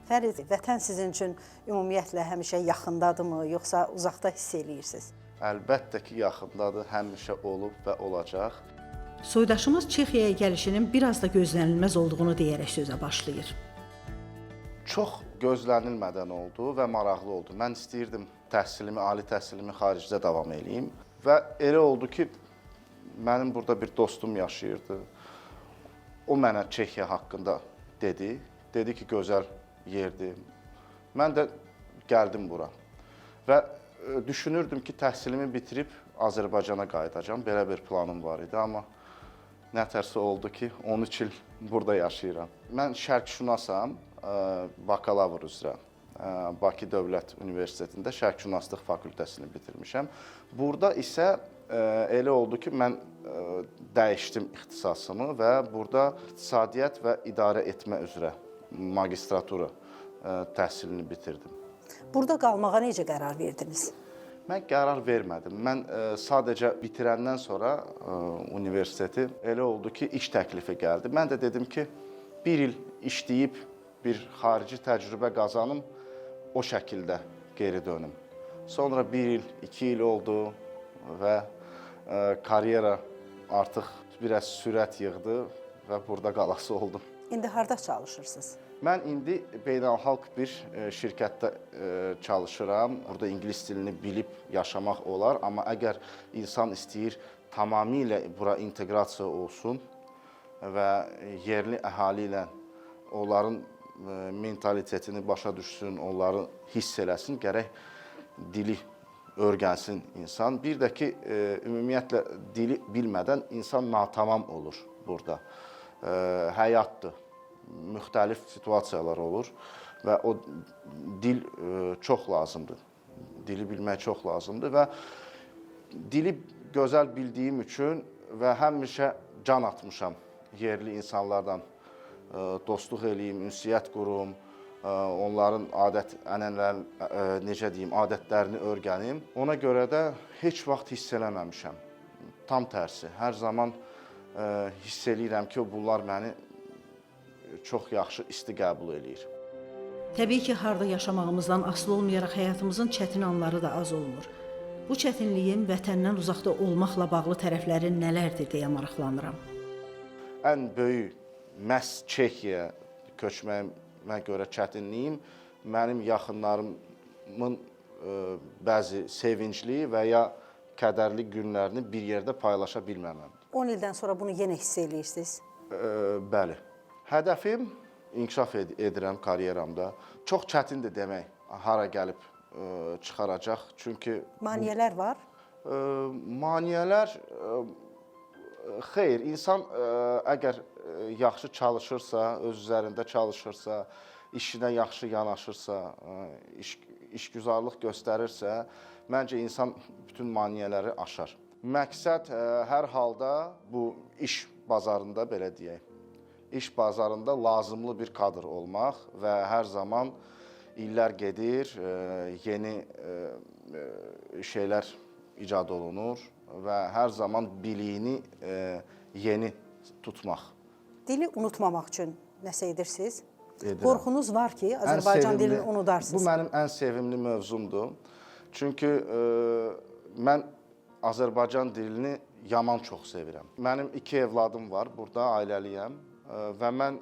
Fərid, vətən sizin üçün ümumiyyətlə həmişə yaxındadırmı, yoxsa uzaqda hiss eləyirsiniz? Əlbəttə ki, yaxındadır, həmişə olub və olacaq. Soydaşımız Çexiyaya gəlişinin biraz da gözlənilməz olduğunu deyərək sözə başlayır. Çox gözlənilmədən oldu və maraqlı oldu. Mən istəyirdim təhsilimi, ali təhsilimi xaricdə davam edeyim və elə oldu ki, mənim burada bir dostum yaşayırdı. O mənə Çexiya haqqında dedi. Dedi ki, gözəl yerdir. Mən də gəldim bura və düşünürdüm ki, təhsilimi bitirib Azərbaycana qayıdacağam. Belə bir planım var idi, amma nətərsə oldu ki, 13 il burada yaşayıram. Mən şərqşünasam, bakalavr üzrə. Bakı Dövlət Universitetində şərqşünaslıq fakültəsini bitirmişəm. Burada isə elə oldu ki, mən dəyişdim ixtisasımı və burada iqtisadiyyat və idarə etmə üzrə magistratura təhsilini bitirdim. Burada qalmağa necə qərar verdiniz? Mən qərar vermədim. Mən sadəcə bitirəndən sonra universiteti elə oldu ki, iş təklifi gəldi. Mən də dedim ki, bir il işləyib bir xarici təcrübə qazanım, o şəkildə geri dönüm. Sonra bir il, 2 il oldu və karyera artıq biraz sürət yığdı və burada qalası oldum. İndi harda çalışırsınız? Mən indi beynəlxalq bir şirkətdə çalışıram. Burada ingilis dilini bilib yaşamaq olar, amma əgər insan istəyir tamamilə bura inteqrasiya olsun və yerli əhali ilə onların mentalitetini başa düşsün, onları hiss eləsin, gərək dili öyrənsin insan. Bir də ki, ümumiyyətlə dili bilmədən insan natamam olur burada. Həyatdır, müxtəlif situasiyalar olur və o dil çox lazımdır. Dili bilmək çox lazımdır və dili gözəl bildiyim üçün və həmişə can atmışam yerli insanlardan. Dostluq eləyim, ünsiyyət qurum, onların adətlərini öyrənim. Ona görə də heç vaxt hiss eləməmişəm. Tam tərsi, hər zaman hiss eləyirəm ki, bunlar məni çox yaxşı isti qəbul eləyir. Təbii ki, harda yaşamağımızdan asılı olmayaraq həyatımızın çətin anları da az olmur. Bu çətinliyin vətəndən uzaqda olmaqla bağlı tərəfləri nələrdir deyə maraqlanıram. Ən böyük məhz Çexiyaya köçməyimə görə çətinliyim mənim yaxınlarımın bəzi sevincli və ya kədərli günlərini bir yerdə paylaşa bilməməm. 10 ildən sonra bunu yenə hiss eləyirsiniz? Bəli. Hədəfim inkişaf edirəm karyeramda. Çox çətindir demək, hara gəlib çıxaracaq. Çünki maneələr var? Maneələr xeyr, insan əgər yaxşı çalışırsa, öz üzərində çalışırsa, işinə yaxşı yanaşırsa, işgüzarlıq göstərirsə, məncə insan bütün maneələri aşar. Məqsəd hər halda bu iş bazarında, belə deyək, iş bazarında lazımlı bir kadr olmaq və hər zaman illər gedir, yeni şeylər icad olunur və hər zaman biliyini yeni tutmaq. Dili unutmamaq üçün nəsə edirsiniz? Edirəm. Qorxunuz var ki, Azərbaycan dilini unudarsınız. Bu mənim ən sevimli mövzumdur. Çünki mən Azərbaycan dilini yaman çox sevirəm. Mənim 2 evladım var, burada ailəliyəm və mən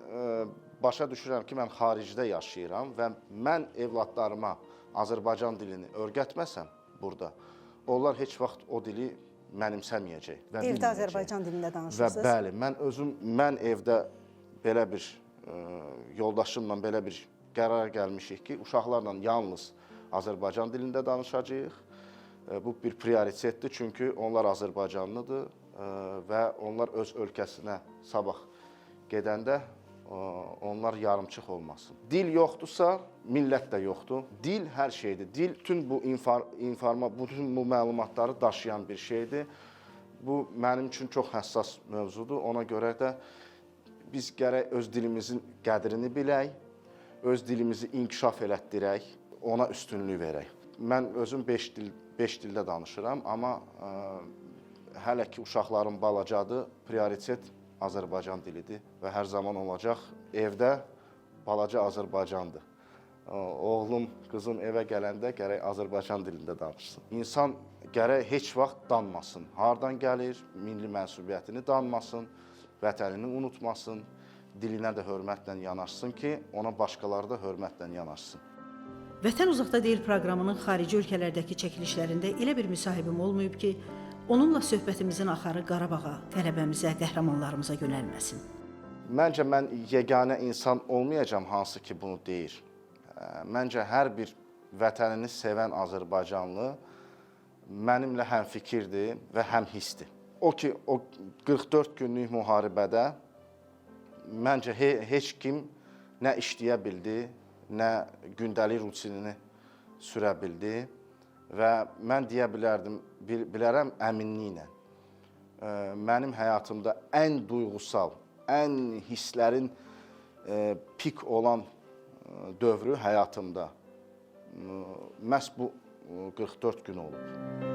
başa düşürəm ki, mən xaricdə yaşayıram və mən evladlarıma Azərbaycan dilini öyrətməsəm burada, onlar heç vaxt o dili mənimsəməyəcək və bilməyəcək. Evdə Azərbaycan dilində danışırsınız? Və bəli, mən evdə belə bir yoldaşımla belə bir qərar gəlmişik ki, uşaqlarla yalnız Azərbaycan dilində danışacağıq. Bu bir prioritetdir, çünki onlar Azərbaycanlıdır və onlar öz ölkəsinə sabah gedəndə onlar yarımçıq olmasın. Dil yoxdursa, millət də yoxdur. Dil hər şeydir. Dil bütün bu məlumatları daşıyan bir şeydir. Bu mənim üçün çox həssas mövzudur. Ona görə də biz gərək öz dilimizin qədrini bilək, öz dilimizi inkişaf elətdirək, ona üstünlük verək. Mən özüm 5 dildə danışıram, amma hələ ki uşaqlarım balacadır, prioritet Azərbaycan dilidir və hər zaman olacaq. Evdə balaca Azərbaycandır. oğlum, qızım evə gələndə gərək Azərbaycan dilində danışsın. İnsan gərək heç vaxt danmasın. Hardan gəlir, milli mənsubiyyətini danmasın, vətənini unutmasın, dilinə də hörmətlə yanaşsın ki, ona başqaları da hörmətlə yanaşsın. Vətən uzaqda deyil proqramının xarici ölkələrdəki çəkilişlərində elə bir müsahibim olmayıb ki, onunla söhbətimizin axarı Qarabağa, qələbəmizə, qəhrəmanlarımıza yönəlməsin. Məncə mən yeganə insan olmayacam hansı ki bunu deyir. Məncə hər bir vətənini sevən Azərbaycanlı mənimlə həmfikirdir və həmhissdir. O ki, o 44 günlük müharibədə məncə heç kim nə işləyə bildi, nə gündəlik rutinini sürə bildi və mən deyə bilərəm əminliklə. Mənim həyatımda ən duyğusal, ən hisslərin pik olan dövrü həyatımda məhz bu 44 gün olub.